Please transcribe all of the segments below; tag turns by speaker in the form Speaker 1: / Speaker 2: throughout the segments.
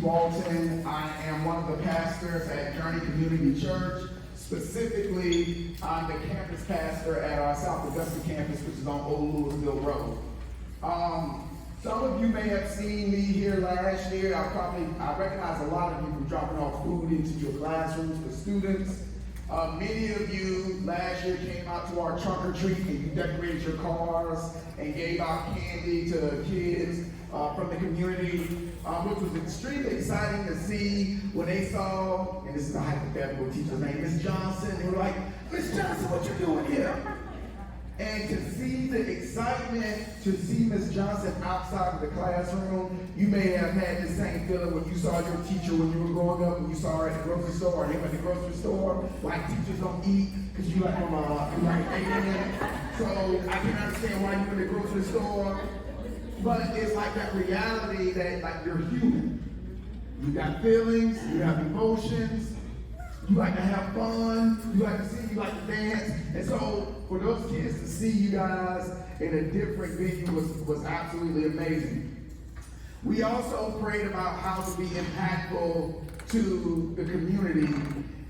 Speaker 1: Walton. I am one of the pastors at Journey Community Church. Specifically, I'm the campus pastor at our South Augusta campus, which is on Old Louisville Road. Some of you may have seen me here last year. I recognize a lot of you from dropping off food into your classrooms for students. Many of you last year came out to our trunk or treat and you decorated your cars and gave out candy to kids from the community, which was extremely exciting to see when they saw, and this is a hypothetical teacher's name, Miss Johnson. They were like, Miss Johnson, what you doing here? And to see the excitement, to see Miss Johnson outside of the classroom, you may have had the same feeling when you saw your teacher when you were growing up, when you saw her at the grocery store or him at the grocery store. Like, teachers don't eat because you like them, you like eating. So I can understand why you're in the grocery store. But it's like that reality that like you're human. You got feelings, you have emotions, you like to have fun, you like to sing, you like to dance. And so for those kids to see you guys in a different venue was absolutely amazing. We also prayed about how to be impactful to the community.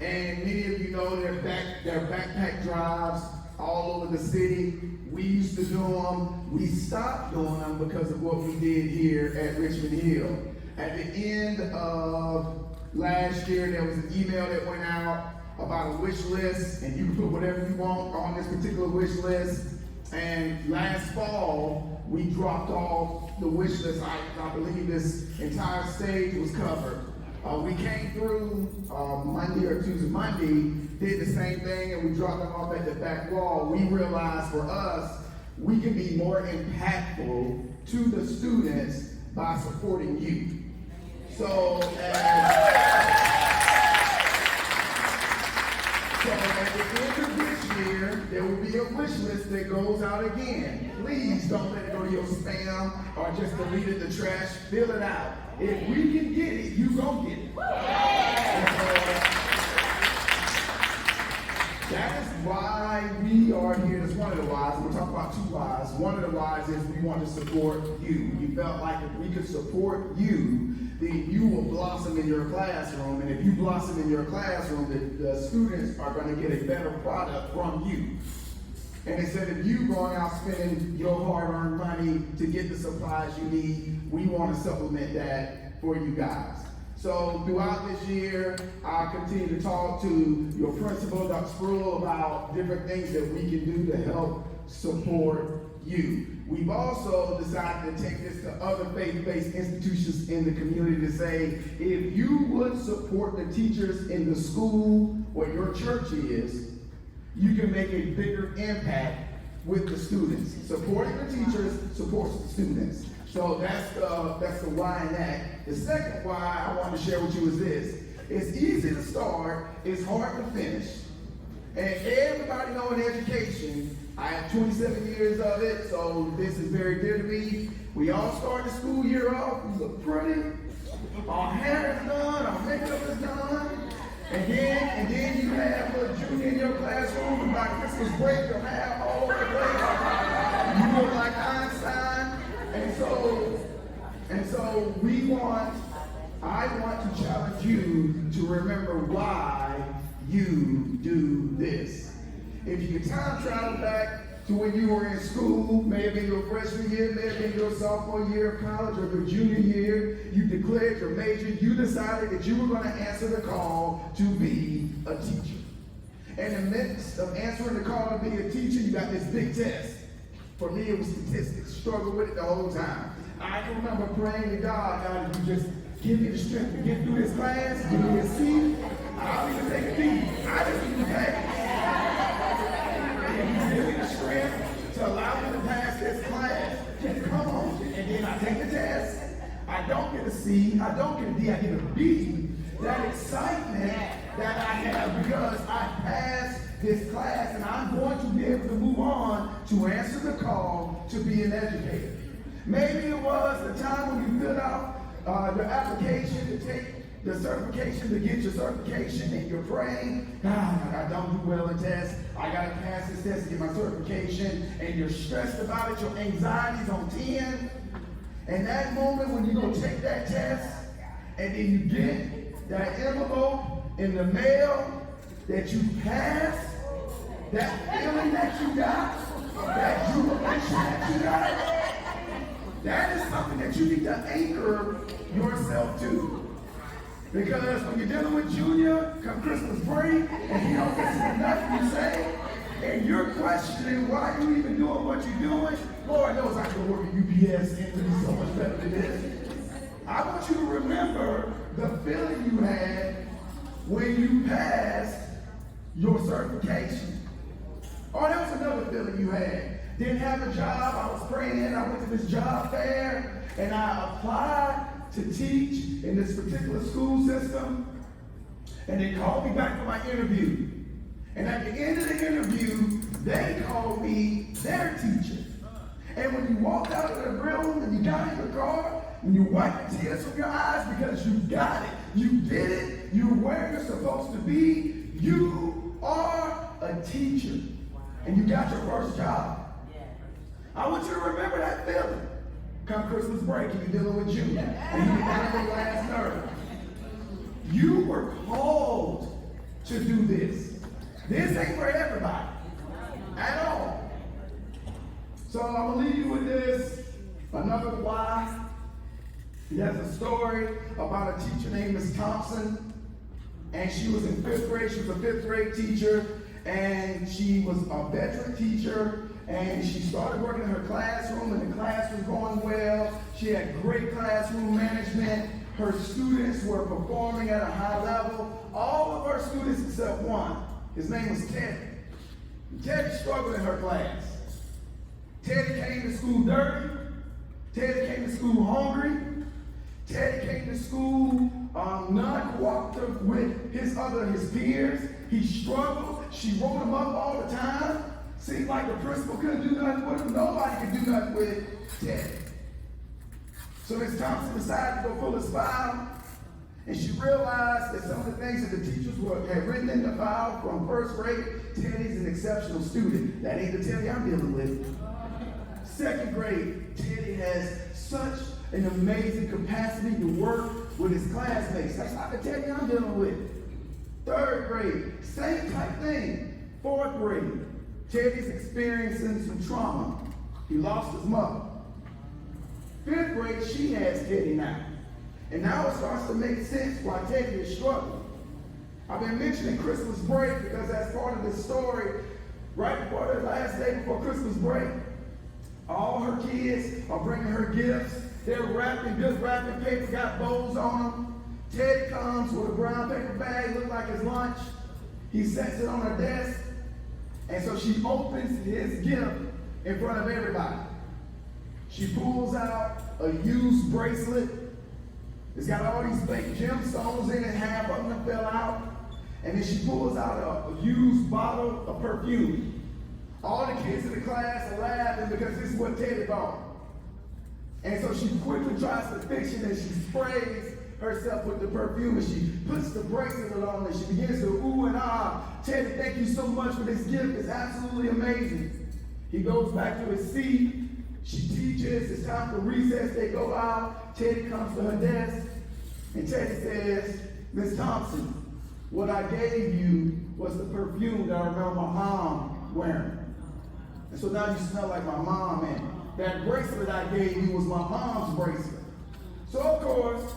Speaker 1: And many of you know their backpack drives all over the city. We used to do them. We stopped doing them because of what we did here at Richmond Hill. At the end of last year, there was an email that went out about a wish list, and you can put whatever you want on this particular wish list. And last fall, we dropped off the wish list items. I believe this entire stage was covered. We came through Monday, did the same thing, and we dropped them off at the back wall. We realized for us, we can be more impactful to the students by supporting you. So at the end of this year, there will be a wish list that goes out again. Please don't let it go to your spam or just delete it in the trash. Fill it out. If we can get it, you gon' get it. That is why we are here. That's one of the whys. We're talking about two whys. One of the whys is we want to support you. We felt like if we could support you, then you will blossom in your classroom. And if you blossom in your classroom, the students are going to get a better product from you. And instead of you going out spending your hard-earned money to get the supplies you need, we want to supplement that for you guys. So throughout this year, I'll continue to talk to your principal, Dr. Spruill, about different things that we can do to help support you. We've also decided to take this to other faith-based institutions in the community to say, if you would support the teachers in the school where your church is, you can make a bigger impact with the students. Supporting the teachers supports the students. So that's the why in that. The second why I want to share with you is this. It's easy to start, it's hard to finish. And everybody know in education, I have 27 years of it, so this is very dear to me. We all start the school year off, we look pretty, our hair is done, our makeup is done. And then you have a junior in your classroom, and by Christmas break, your hair all over the place. You look like Einstein. And so I want to challenge you to remember why you do this. If you can time travel back to when you were in school, may have been your freshman year, may have been your sophomore year of college or your junior year, you declared your major, you decided that you were going to answer the call to be a teacher. And in the midst of answering the call to be a teacher, you got this big test. For me, it was statistics. Struggled with it the whole time. I can remember praying to God, if you just give me the strength to get through this class, give me a C, I'll even take a D. I just need to pass. And give me the strength to allow me to pass this class. Just come on. And then I take the test. I don't get a C. I don't get a D. I get a B. That excitement that I have because I passed this class and I'm going to be able to move on to answer the call to be an educator. Maybe it was the time when you filled out your application to take the certification, to get your certification, and you're praying, God, I don't do well in tests. I got to pass this test to get my certification, and you're stressed about it. Your anxiety's on 10. And that moment when you go take that test, and then you get that envelope in the mail that you passed, that feeling that you got, that jubilation that you got, that is something that you need to anchor yourself to. Because when you're dealing with Junior, come Christmas break, and he don't listen to nothing you say, and you're questioning why you even doing what you're doing, Lord knows I can work at UPS and be so much better than this. I want you to remember the feeling you had when you passed your certification. Or there was another feeling you had. Didn't have a job, I was praying, I went to this job fair, and I applied to teach in this particular school system, and they called me back for my interview. And at the end of the interview, they called me their teacher. And when you walked out of the room and you got in your car, and you wiped the tears from your eyes because you got it, you did it, you're where you're supposed to be, you are a teacher. And you got your first job. I want you to remember that feeling. Come Christmas break, and you're dealing with Junior, and you get on your last nerve. You were called to do this. This ain't for everybody at all. So I'm gonna leave you with this. Another why. He has a story about a teacher named Miss Thompson, and she was in 5th grade. She was a 5th grade teacher, and she was a veteran teacher. And she started working in her classroom, and the class was going well. She had great classroom management. Her students were performing at a high level. All of her students except one. His name was Teddy. Teddy struggled in her class. Teddy came to school dirty. Teddy came to school hungry. Teddy came to school non-cooperative with his peers. He struggled. She wrote him up all the time. Seemed like the principal couldn't do nothing with him. Nobody could do nothing with Teddy. So Ms. Thompson decided to go pull his file, and she realized that some of the things that the teachers had written in the file from 1st grade, Teddy's an exceptional student. That ain't the Teddy I'm dealing with. 2nd grade, Teddy has such an amazing capacity to work with his classmates. That's not the Teddy I'm dealing with. 3rd grade, same type thing. 4th grade, Teddy's experiencing some trauma. He lost his mother. 5th grade, she has Teddy now. And now it starts to make sense why Teddy is struggling. I've been mentioning Christmas break because that's part of this story. Right before the last day before Christmas break, all her kids are bringing her gifts. They're wrapping, good wrapping paper, got bows on them. Teddy comes with a brown paper bag, look like his lunch. He sets it on her desk. And so she opens his gift in front of everybody. She pulls out a used bracelet. It's got all these fake gemstones in it, half of them fell out. And then she pulls out a used bottle of perfume. All the kids in the class are laughing because this is what Teddy bought. And so she quickly tries to fix it, and she sprays herself with the perfume, and she puts the bracelet on, and she begins to ooh and ah. Teddy, thank you so much for this gift. It's absolutely amazing. He goes back to his seat. She teaches. It's time for recess. They go out. Teddy comes to her desk, and Teddy says, Miss Thompson, what I gave you was the perfume that I remember my mom wearing. And so now you smell like my mom, and that bracelet I gave you was my mom's bracelet. So of course,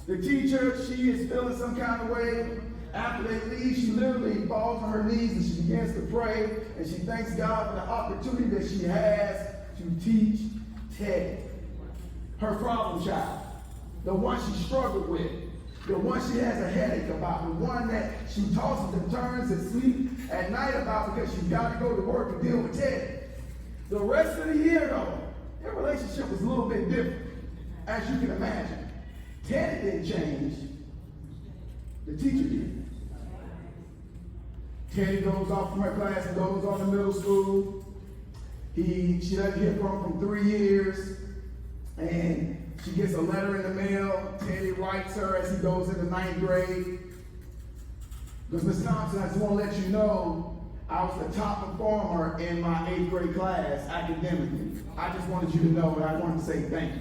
Speaker 1: the teacher, she is feeling some kind of way. After they leave, she literally falls on her knees and she begins to pray, and she thanks God for the opportunity that she has to teach Teddy, her problem child, the one she struggled with, the one she has a headache about, the one that she tosses and turns and sleeps at night about because she's got to go to work and deal with Teddy. The rest of the year, though, their relationship was a little bit different, as you can imagine. Teddy didn't change, the teacher did. Teddy goes off from her class and goes on to middle school. She doesn't hear from him for 3 years, and she gets a letter in the mail. Teddy writes her as he goes into 9th grade. Because Miss Thompson, I just want to let you know, I was the top performer in my 8th grade class academically. I just wanted you to know, and I wanted to say thank you.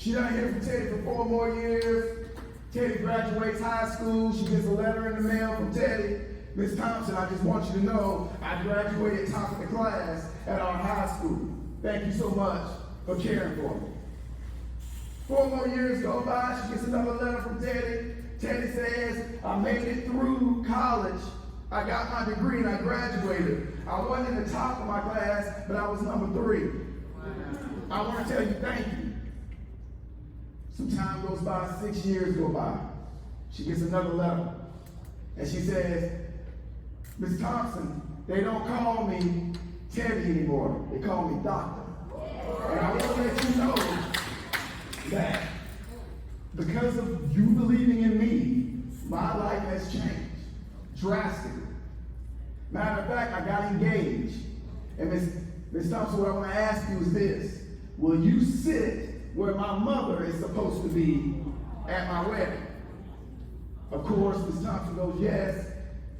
Speaker 1: She done here for Teddy for 4 more years. Teddy graduates high school. She gets a letter in the mail from Teddy. Miss Thompson, I just want you to know I graduated top of the class at our high school. Thank you so much for caring for me. 4 more years go by. She gets another letter from Teddy. Teddy says, I made it through college. I got my degree and I graduated. I wasn't in the top of my class, but I was number 3. I want to tell you thank you. Some time goes by, 6 years go by. She gets another letter. And she says, Miss Thompson, they don't call me Teddy anymore. They call me Doctor. And I want to let you know that because of you believing in me, my life has changed drastically. Matter of fact, I got engaged. And Miss Thompson, what I want to ask you is this. Will you sit where my mother is supposed to be at my wedding? Of course, Miss Thompson goes, yes.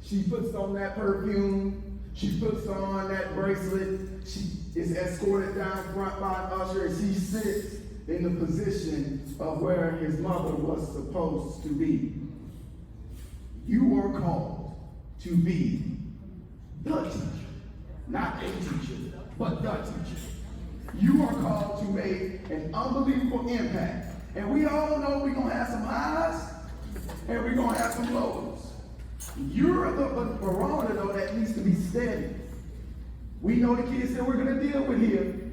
Speaker 1: She puts on that perfume. She puts on that bracelet. She is escorted down front by an usher, and she sits in the position of where his mother was supposed to be. You are called to be the teacher. Not a teacher, but the teacher. You are called to make an unbelievable impact. And we all know we're going to have some highs and we're going to have some lows. You're the barometer, though, that needs to be steady. We know the kids that we're going to deal with here.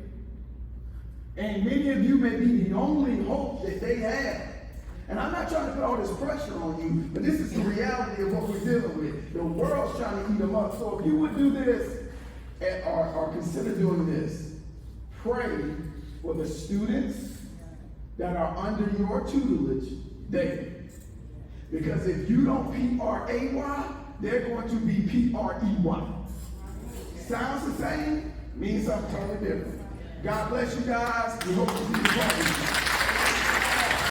Speaker 1: And many of you may be the only hope that they have. And I'm not trying to put all this pressure on you, but this is the reality of what we're dealing with. The world's trying to eat them up. So if you would do this, or consider doing this, pray for the students that are under your tutelage daily. Because if you don't P-R-A-Y, they're going to be P-R-E-Y. Sounds the same, means something totally different. God bless you guys. We hope to see you.